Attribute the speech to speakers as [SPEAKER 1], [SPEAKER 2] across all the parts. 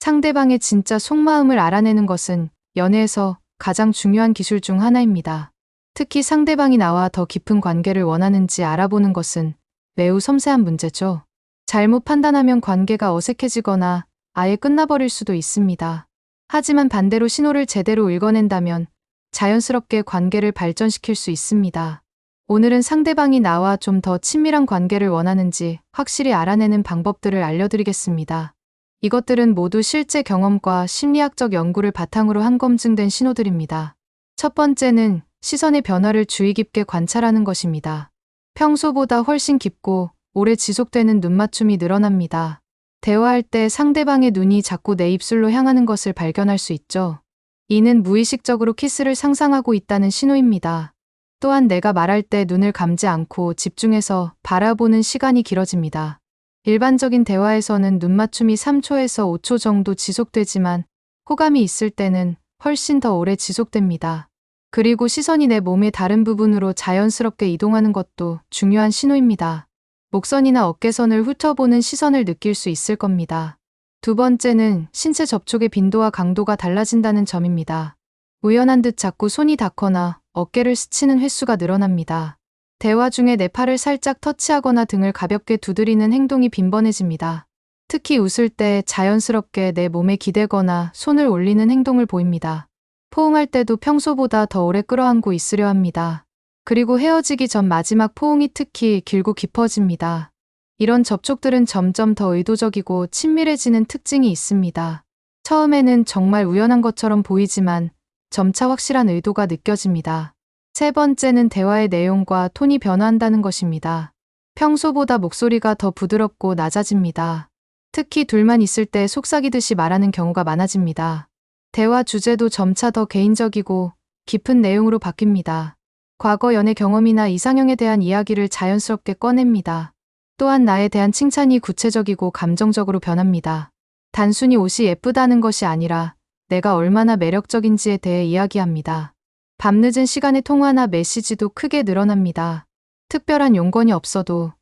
[SPEAKER 1] 상대방의 진짜 속마음을 알아내는 것은 연애에서 가장 중요한 기술 중 하나입니다. 특히 상대방이 나와 더 깊은 관계를 원하는지 알아보는 것은 매우 섬세한 문제죠. 잘못 판단하면 관계가 어색해지거나 아예 끝나버릴 수도 있습니다. 하지만 반대로 신호를 제대로 읽어낸다면 자연스럽게 관계를 발전시킬 수 있습니다. 오늘은 상대방이 나와 좀 더 친밀한 관계를 원하는지 확실히 알아내는 방법들을 알려드리겠습니다. 이것들은 모두 실제 경험과 심리학적 연구를 바탕으로 한 검증된 신호들입니다. 첫 번째는 시선의 변화를 주의 깊게 관찰하는 것입니다. 평소보다 훨씬 깊고 오래 지속되는 눈맞춤이 늘어납니다. 대화할 때 상대방의 눈이 자꾸 내 입술로 향하는 것을 발견할 수 있죠. 이는 무의식적으로 키스를 상상하고 있다는 신호입니다. 또한 내가 말할 때 눈을 감지 않고 집중해서 바라보는 시간이 길어집니다. 일반적인 대화에서는 눈맞춤이 3초에서 5초 정도 지속되지만 호감이 있을 때는 훨씬 더 오래 지속됩니다. 그리고 시선이 내 몸의 다른 부분으로 자연스럽게 이동하는 것도 중요한 신호입니다. 목선이나 어깨선을 훑어보는 시선을 느낄 수 있을 겁니다. 두 번째는 신체 접촉의 빈도와 강도가 달라진다는 점입니다. 우연한 듯 자꾸 손이 닿거나 어깨를 스치는 횟수가 늘어납니다. 대화 중에 내 팔을 살짝 터치하거나 등을 가볍게 두드리는 행동이 빈번해집니다. 특히 웃을 때 자연스럽게 내 몸에 기대거나 손을 올리는 행동을 보입니다. 포옹할 때도 평소보다 더 오래 끌어안고 있으려 합니다. 그리고 헤어지기 전 마지막 포옹이 특히 길고 깊어집니다. 이런 접촉들은 점점 더 의도적이고 친밀해지는 특징이 있습니다. 처음에는 정말 우연한 것처럼 보이지만 점차 확실한 의도가 느껴집니다. 세 번째는 대화의 내용과 톤이 변화한다는 것입니다. 평소보다 목소리가 더 부드럽고 낮아집니다. 특히 둘만 있을 때 속삭이듯이 말하는 경우가 많아집니다. 대화 주제도 점차 더 개인적이고 깊은 내용으로 바뀝니다. 과거 연애 경험이나 이상형에 대한 이야기를 자연스럽게 꺼냅니다. 또한 나에 대한 칭찬이 구체적이고 감정적으로 변합니다. 단순히 옷이 예쁘다는 것이 아니라 내가 얼마나 매력적인지에 대해 이야기합니다. 밤늦은 시간의 통화나 메시지도 크게 늘어납니다. 특별한 용건이 없어도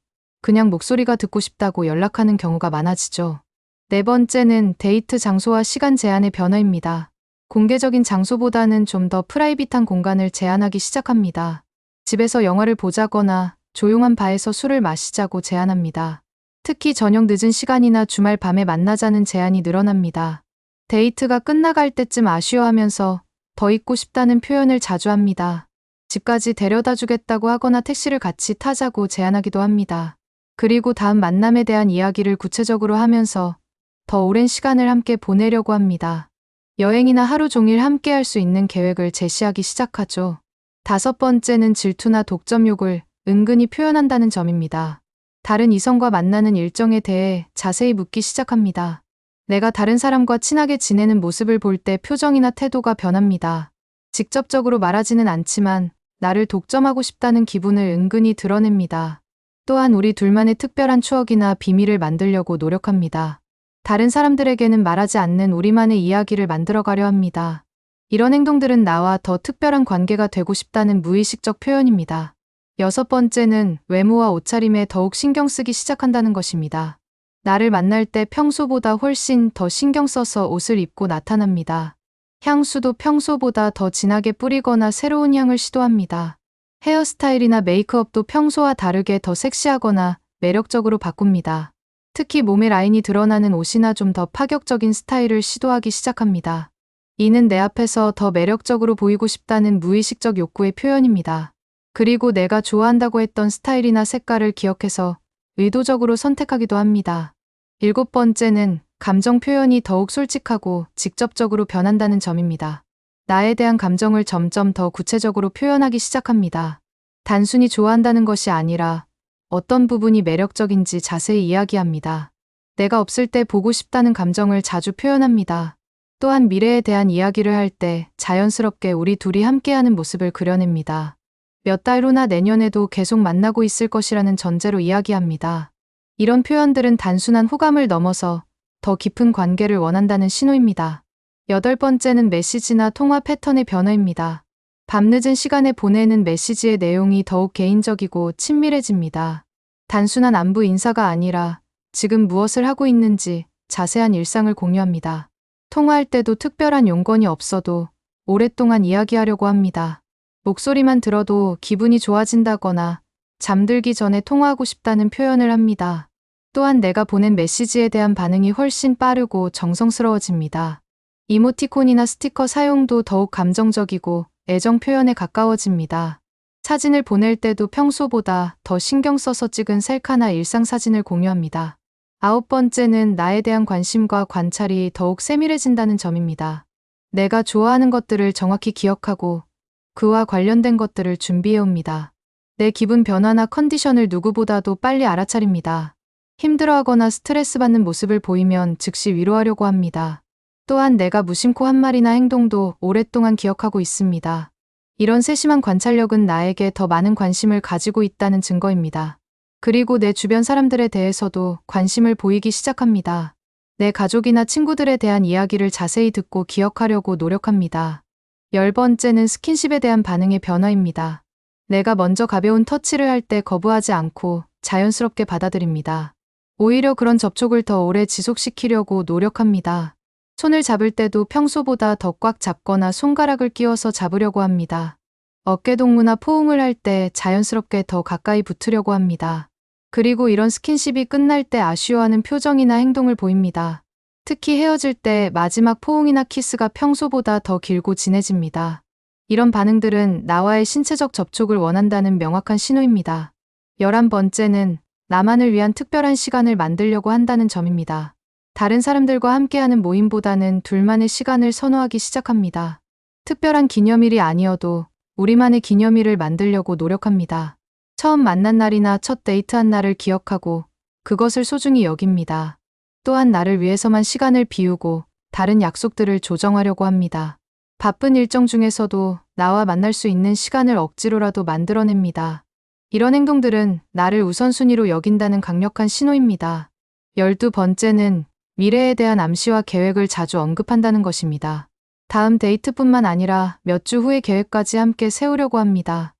[SPEAKER 1] 그냥 목소리가 듣고 싶다고 연락하는 경우가 많아지죠. 네 번째는 데이트 장소와 시간 제한의 변화입니다. 공개적인 장소보다는 좀 더 프라이빗한 공간을 제한하기 시작합니다. 집에서 영화를 보자거나 조용한 바에서 술을 마시자고 제안합니다. 특히 저녁 늦은 시간이나 주말 밤에 만나자는 제안이 늘어납니다. 데이트가 끝나갈 때쯤 아쉬워하면서 더 있고 싶다는 표현을 자주 합니다. 집까지 데려다 주겠다고 하거나 택시를 같이 타자고 제안하기도 합니다. 그리고 다음 만남에 대한 이야기를 구체적으로 하면서 더 오랜 시간을 함께 보내려고 합니다. 여행이나 하루 종일 함께 할 수 있는 계획을 제시하기 시작하죠. 다섯 번째는 질투나 독점욕을 은근히 표현한다는 점입니다. 다른 이성과 만나는 일정에 대해 자세히 묻기 시작합니다. 내가 다른 사람과 친하게 지내는 모습을 볼 때 표정이나 태도가 변합니다. 직접적으로 말하지는 않지만 나를 독점하고 싶다는 기분을 은근히 드러냅니다. 또한 우리 둘만의 특별한 추억이나 비밀을 만들려고 노력합니다. 다른 사람들에게는 말하지 않는 우리만의 이야기를 만들어가려 합니다. 이런 행동들은 나와 더 특별한 관계가 되고 싶다는 무의식적 표현입니다. 여섯 번째는 외모와 옷차림에 더욱 신경 쓰기 시작한다는 것입니다. 나를 만날 때 평소보다 훨씬 더 신경 써서 옷을 입고 나타납니다. 향수도 평소보다 더 진하게 뿌리거나 새로운 향을 시도합니다. 헤어스타일이나 메이크업도 평소와 다르게 더 섹시하거나 매력적으로 바꿉니다. 특히 몸의 라인이 드러나는 옷이나 좀 더 파격적인 스타일을 시도하기 시작합니다. 이는 내 앞에서 더 매력적으로 보이고 싶다는 무의식적 욕구의 표현입니다. 그리고 내가 좋아한다고 했던 스타일이나 색깔을 기억해서 의도적으로 선택하기도 합니다. 일곱 번째는 감정 표현이 더욱 솔직하고 직접적으로 변한다는 점입니다. 나에 대한 감정을 점점 더 구체적으로 표현하기 시작합니다. 단순히 좋아한다는 것이 아니라 어떤 부분이 매력적인지 자세히 이야기합니다. 내가 없을 때 보고 싶다는 감정을 자주 표현합니다. 또한 미래에 대한 이야기를 할 때 자연스럽게 우리 둘이 함께하는 모습을 그려냅니다. 몇 달 후나 내년에도 계속 만나고 있을 것이라는 전제로 이야기합니다. 이런 표현들은 단순한 호감을 넘어서 더 깊은 관계를 원한다는 신호입니다. 여덟 번째는 메시지나 통화 패턴의 변화입니다. 밤늦은 시간에 보내는 메시지의 내용이 더욱 개인적이고 친밀해집니다. 단순한 안부 인사가 아니라 지금 무엇을 하고 있는지, 자세한 일상을 공유합니다. 통화할 때도 특별한 용건이 없어도 오랫동안 이야기하려고 합니다. 목소리만 들어도 기분이 좋아진다거나 잠들기 전에 통화하고 싶다는 표현을 합니다. 또한 내가 보낸 메시지에 대한 반응이 훨씬 빠르고 정성스러워집니다. 이모티콘이나 스티커 사용도 더욱 감정적이고 애정 표현에 가까워집니다. 사진을 보낼 때도 평소보다 더 신경 써서 찍은 셀카나 일상 사진을 공유합니다. 9번째는 나에 대한 관심과 관찰이 더욱 세밀해진다는 점입니다. 내가 좋아하는 것들을 정확히 기억하고 그와 관련된 것들을 준비해옵니다. 내 기분 변화나 컨디션을 누구보다도 빨리 알아차립니다. 힘들어하거나 스트레스 받는 모습을 보이면 즉시 위로하려고 합니다. 또한 내가 무심코 한 말이나 행동도 오랫동안 기억하고 있습니다. 이런 세심한 관찰력은 나에게 더 많은 관심을 가지고 있다는 증거입니다. 그리고 내 주변 사람들에 대해서도 관심을 보이기 시작합니다. 내 가족이나 친구들에 대한 이야기를 자세히 듣고 기억하려고 노력합니다. 10번째는 스킨십에 대한 반응의 변화입니다. 내가 먼저 가벼운 터치를 할 때 거부하지 않고 자연스럽게 받아들입니다. 오히려 그런 접촉을 더 오래 지속시키려고 노력합니다. 손을 잡을 때도 평소보다 더 꽉 잡거나 손가락을 끼워서 잡으려고 합니다. 어깨 동무나 포옹을 할 때 자연스럽게 더 가까이 붙으려고 합니다. 그리고 이런 스킨십이 끝날 때 아쉬워하는 표정이나 행동을 보입니다. 특히 헤어질 때 마지막 포옹이나 키스가 평소보다 더 길고 진해집니다. 이런 반응들은 나와의 신체적 접촉을 원한다는 명확한 신호입니다. 11번째는 나만을 위한 특별한 시간을 만들려고 한다는 점입니다. 다른 사람들과 함께하는 모임보다는 둘만의 시간을 선호하기 시작합니다. 특별한 기념일이 아니어도 우리만의 기념일을 만들려고 노력합니다. 처음 만난 날이나 첫 데이트한 날을 기억하고 그것을 소중히 여깁니다. 또한 나를 위해서만 시간을 비우고 다른 약속들을 조정하려고 합니다. 바쁜 일정 중에서도 나와 만날 수 있는 시간을 억지로라도 만들어냅니다. 이런 행동들은 나를 우선순위로 여긴다는 강력한 신호입니다. 12번째는 미래에 대한 암시와 계획을 자주 언급한다는 것입니다. 다음 데이트뿐만 아니라 몇 주 후의 계획까지 함께 세우려고 합니다.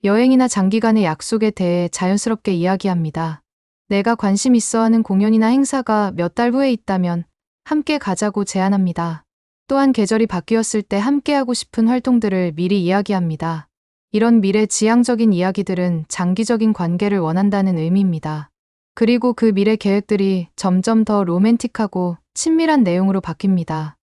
[SPEAKER 1] 여행이나 장기간의 약속에 대해 자연스럽게 이야기합니다. 내가 관심 있어 하는 공연이나 행사가 몇 달 후에 있다면 함께 가자고 제안합니다. 또한 계절이 바뀌었을 때 함께하고 싶은 활동들을 미리 이야기합니다. 이런 미래지향적인 이야기들은 장기적인 관계를 원한다는 의미입니다. 그리고 그 미래 계획들이 점점 더 로맨틱하고 친밀한 내용으로 바뀝니다.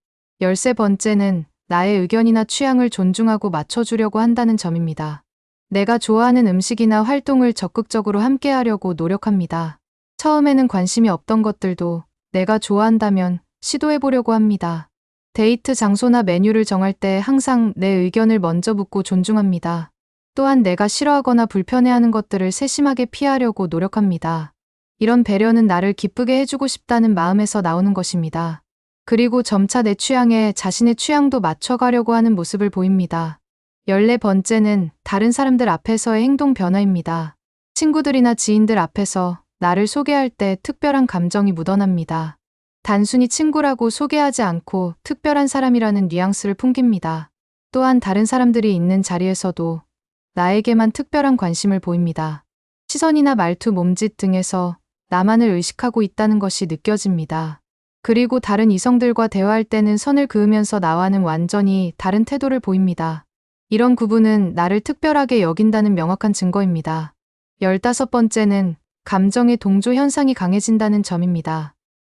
[SPEAKER 1] 13번째는 나의 의견이나 취향을 존중하고 맞춰주려고 한다는 점입니다. 내가 좋아하는 음식이나 활동을 적극적으로 함께하려고 노력합니다. 처음에는 관심이 없던 것들도 내가 좋아한다면 시도해보려고 합니다. 데이트 장소나 메뉴를 정할 때 항상 내 의견을 먼저 묻고 존중합니다. 또한 내가 싫어하거나 불편해하는 것들을 세심하게 피하려고 노력합니다. 이런 배려는 나를 기쁘게 해주고 싶다는 마음에서 나오는 것입니다. 그리고 점차 내 취향에 자신의 취향도 맞춰가려고 하는 모습을 보입니다. 14번째는 다른 사람들 앞에서의 행동 변화입니다. 친구들이나 지인들 앞에서 나를 소개할 때 특별한 감정이 묻어납니다. 단순히 친구라고 소개하지 않고 특별한 사람이라는 뉘앙스를 풍깁니다. 또한 다른 사람들이 있는 자리에서도 나에게만 특별한 관심을 보입니다. 시선이나 말투, 몸짓 등에서 나만을 의식하고 있다는 것이 느껴집니다. 그리고 다른 이성들과 대화할 때는 선을 그으면서 나와는 완전히 다른 태도를 보입니다. 이런 구분은 나를 특별하게 여긴다는 명확한 증거입니다. 15번째는 감정의 동조 현상이 강해진다는 점입니다.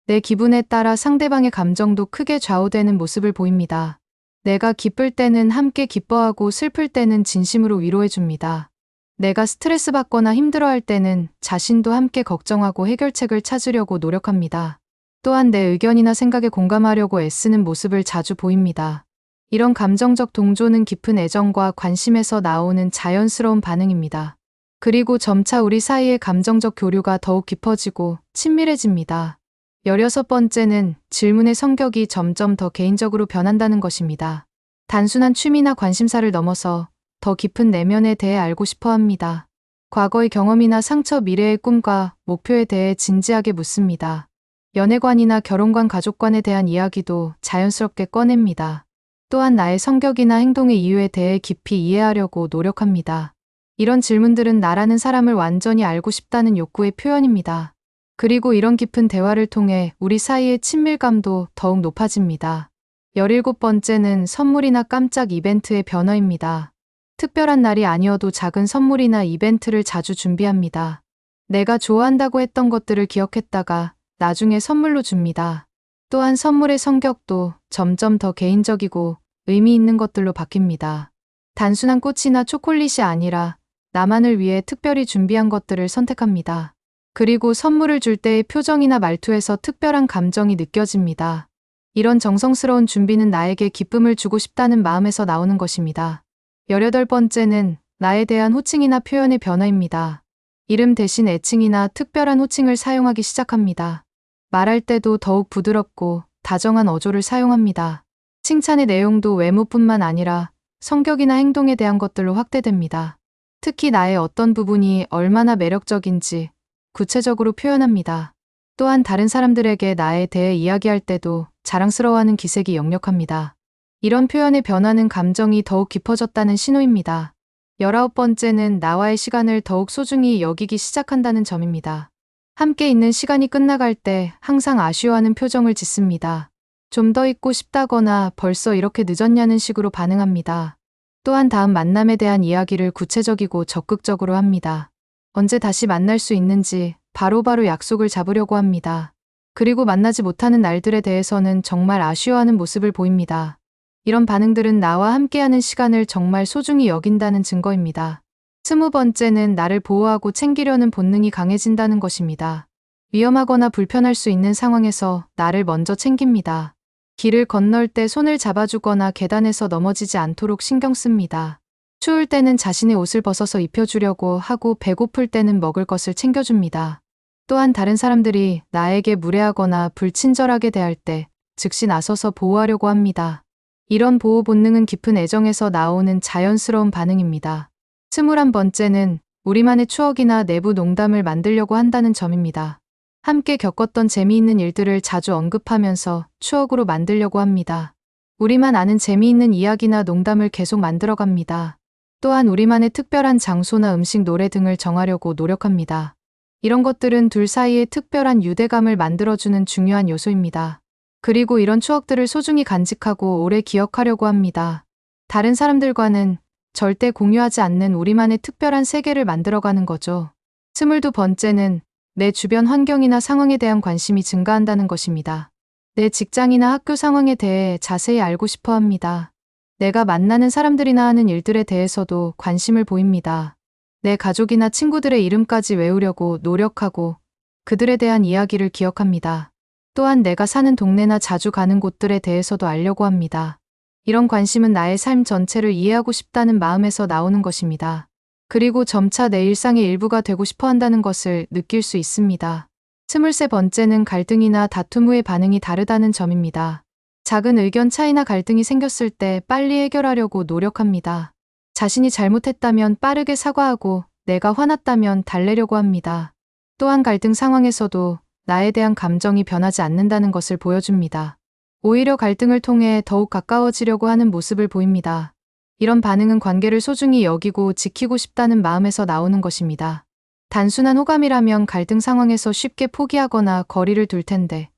[SPEAKER 1] 내 기분에 따라 상대방의 감정도 크게 좌우되는 모습을 보입니다. 내가 기쁠 때는 함께 기뻐하고 슬플 때는 진심으로 위로해줍니다. 내가 스트레스 받거나 힘들어할 때는 자신도 함께 걱정하고 해결책을 찾으려고 노력합니다. 또한 내 의견이나 생각에 공감하려고 애쓰는 모습을 자주 보입니다. 이런 감정적 동조는 깊은 애정과 관심에서 나오는 자연스러운 반응입니다. 그리고 점차 우리 사이의 감정적 교류가 더욱 깊어지고 친밀해집니다. 16번째는 질문의 성격이 점점 더 개인적으로 변한다는 것입니다. 단순한 취미나 관심사를 넘어서 더 깊은 내면에 대해 알고 싶어 합니다. 과거의 경험이나 상처, 미래의 꿈과 목표에 대해 진지하게 묻습니다. 연애관이나 결혼관, 가족관에 대한 이야기도 자연스럽게 꺼냅니다. 또한 나의 성격이나 행동의 이유에 대해 깊이 이해하려고 노력합니다. 이런 질문들은 나라는 사람을 완전히 알고 싶다는 욕구의 표현입니다. 그리고 이런 깊은 대화를 통해 우리 사이의 친밀감도 더욱 높아집니다. 17번째는 선물이나 깜짝 이벤트의 변화입니다. 특별한 날이 아니어도 작은 선물이나 이벤트를 자주 준비합니다. 내가 좋아한다고 했던 것들을 기억했다가 나중에 선물로 줍니다. 또한 선물의 성격도 점점 더 개인적이고 의미 있는 것들로 바뀝니다. 단순한 꽃이나 초콜릿이 아니라 나만을 위해 특별히 준비한 것들을 선택합니다. 그리고 선물을 줄 때의 표정이나 말투에서 특별한 감정이 느껴집니다. 이런 정성스러운 준비는 나에게 기쁨을 주고 싶다는 마음에서 나오는 것입니다. 18번째는 나에 대한 호칭이나 표현의 변화입니다. 이름 대신 애칭이나 특별한 호칭을 사용하기 시작합니다. 말할 때도 더욱 부드럽고 다정한 어조를 사용합니다. 칭찬의 내용도 외모뿐만 아니라 성격이나 행동에 대한 것들로 확대됩니다. 특히 나의 어떤 부분이 얼마나 매력적인지 구체적으로 표현합니다. 또한 다른 사람들에게 나에 대해 이야기할 때도 자랑스러워하는 기색이 역력합니다. 이런 표현의 변화는 감정이 더욱 깊어졌다는 신호입니다. 19번째는 나와의 시간을 더욱 소중히 여기기 시작한다는 점입니다. 함께 있는 시간이 끝나갈 때 항상 아쉬워하는 표정을 짓습니다. 좀 더 있고 싶다거나 벌써 이렇게 늦었냐는 식으로 반응합니다. 또한 다음 만남에 대한 이야기를 구체적이고 적극적으로 합니다. 언제 다시 만날 수 있는지 바로바로 약속을 잡으려고 합니다. 그리고 만나지 못하는 날들에 대해서는 정말 아쉬워하는 모습을 보입니다. 이런 반응들은 나와 함께하는 시간을 정말 소중히 여긴다는 증거입니다. 20번째는 나를 보호하고 챙기려는 본능이 강해진다는 것입니다. 위험하거나 불편할 수 있는 상황에서 나를 먼저 챙깁니다. 길을 건널 때 손을 잡아주거나 계단에서 넘어지지 않도록 신경 씁니다. 추울 때는 자신의 옷을 벗어서 입혀주려고 하고 배고플 때는 먹을 것을 챙겨줍니다. 또한 다른 사람들이 나에게 무례하거나 불친절하게 대할 때 즉시 나서서 보호하려고 합니다. 이런 보호 본능은 깊은 애정에서 나오는 자연스러운 반응입니다. 21번째는 우리만의 추억이나 내부 농담을 만들려고 한다는 점입니다. 함께 겪었던 재미있는 일들을 자주 언급하면서 추억으로 만들려고 합니다. 우리만 아는 재미있는 이야기나 농담을 계속 만들어갑니다. 또한 우리만의 특별한 장소나 음식, 노래 등을 정하려고 노력합니다. 이런 것들은 둘 사이에 특별한 유대감을 만들어주는 중요한 요소입니다. 그리고 이런 추억들을 소중히 간직하고 오래 기억하려고 합니다. 다른 사람들과는 절대 공유하지 않는 우리만의 특별한 세계를 만들어가는 거죠. 22번째는 내 주변 환경이나 상황에 대한 관심이 증가한다는 것입니다. 내 직장이나 학교 상황에 대해 자세히 알고 싶어 합니다. 내가 만나는 사람들이나 하는 일들에 대해서도 관심을 보입니다. 내 가족이나 친구들의 이름까지 외우려고 노력하고 그들에 대한 이야기를 기억합니다. 또한 내가 사는 동네나 자주 가는 곳들에 대해서도 알려고 합니다. 이런 관심은 나의 삶 전체를 이해하고 싶다는 마음에서 나오는 것입니다. 그리고 점차 내 일상의 일부가 되고 싶어 한다는 것을 느낄 수 있습니다. 23번째는 갈등이나 다툼 후의 반응이 다르다는 점입니다. 작은 의견 차이나 갈등이 생겼을 때 빨리 해결하려고 노력합니다. 자신이 잘못했다면 빠르게 사과하고 내가 화났다면 달래려고 합니다. 또한 갈등 상황에서도 나에 대한 감정이 변하지 않는다는 것을 보여줍니다. 오히려 갈등을 통해 더욱 가까워지려고 하는 모습을 보입니다. 이런 반응은 관계를 소중히 여기고 지키고 싶다는 마음에서 나오는 것입니다. 단순한 호감이라면 갈등 상황에서 쉽게 포기하거나 거리를 둘 텐데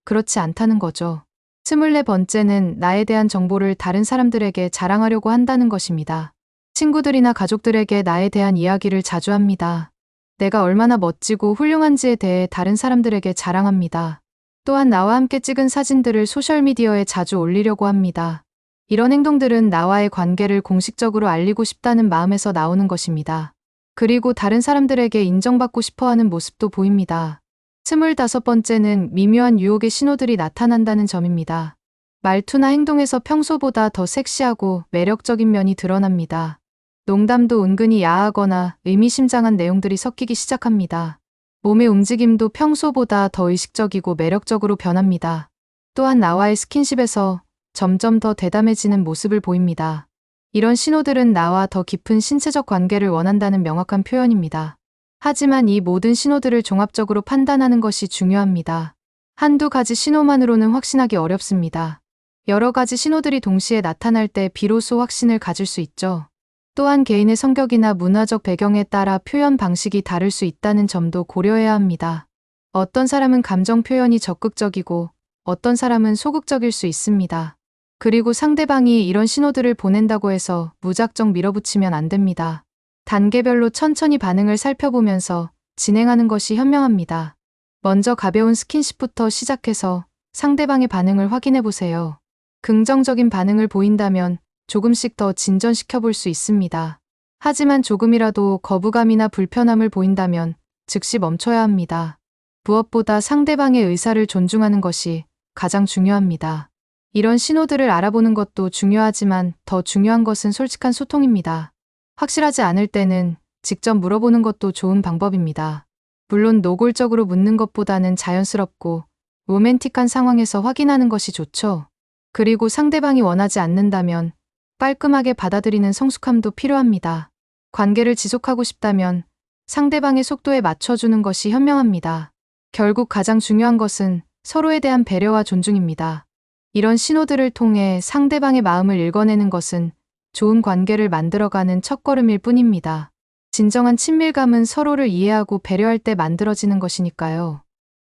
[SPEAKER 1] 그렇지 않다는 거죠. 24번째는 나에 대한 정보를 다른 사람들에게 자랑하려고 한다는 것입니다. 친구들이나 가족들에게 나에 대한 이야기를 자주 합니다. 내가 얼마나 멋지고 훌륭한지에 대해 다른 사람들에게 자랑합니다. 또한 나와 함께 찍은 사진들을 소셜미디어에 자주 올리려고 합니다. 이런 행동들은 나와의 관계를 공식적으로 알리고 싶다는 마음에서 나오는 것입니다. 그리고 다른 사람들에게 인정받고 싶어하는 모습도 보입니다. 25번째는 미묘한 유혹의 신호들이 나타난다는 점입니다. 말투나 행동에서 평소보다 더 섹시하고 매력적인 면이 드러납니다. 농담도 은근히 야하거나 의미심장한 내용들이 섞이기 시작합니다. 몸의 움직임도 평소보다 더 의식적이고 매력적으로 변합니다. 또한 나와의 스킨십에서 점점 더 대담해지는 모습을 보입니다. 이런 신호들은 나와 더 깊은 신체적 관계를 원한다는 명확한 표현입니다. 하지만 이 모든 신호들을 종합적으로 판단하는 것이 중요합니다. 한두 가지 신호만으로는 확신하기 어렵습니다. 여러 가지 신호들이 동시에 나타날 때 비로소 확신을 가질 수 있죠. 또한 개인의 성격이나 문화적 배경에 따라 표현 방식이 다를 수 있다는 점도 고려해야 합니다. 어떤 사람은 감정 표현이 적극적이고 어떤 사람은 소극적일 수 있습니다. 그리고 상대방이 이런 신호들을 보낸다고 해서 무작정 밀어붙이면 안 됩니다. 단계별로 천천히 반응을 살펴보면서 진행하는 것이 현명합니다. 먼저 가벼운 스킨십부터 시작해서 상대방의 반응을 확인해 보세요. 긍정적인 반응을 보인다면 조금씩 더 진전시켜 볼 수 있습니다. 하지만 조금이라도 거부감이나 불편함을 보인다면 즉시 멈춰야 합니다. 무엇보다 상대방의 의사를 존중하는 것이 가장 중요합니다. 이런 신호들을 알아보는 것도 중요하지만 더 중요한 것은 솔직한 소통입니다. 확실하지 않을 때는 직접 물어보는 것도 좋은 방법입니다. 물론 노골적으로 묻는 것보다는 자연스럽고 로맨틱한 상황에서 확인하는 것이 좋죠. 그리고 상대방이 원하지 않는다면 깔끔하게 받아들이는 성숙함도 필요합니다. 관계를 지속하고 싶다면 상대방의 속도에 맞춰주는 것이 현명합니다. 결국 가장 중요한 것은 서로에 대한 배려와 존중입니다. 이런 신호들을 통해 상대방의 마음을 읽어내는 것은 좋은 관계를 만들어가는 첫걸음일 뿐입니다. 진정한 친밀감은 서로를 이해하고 배려할 때 만들어지는 것이니까요.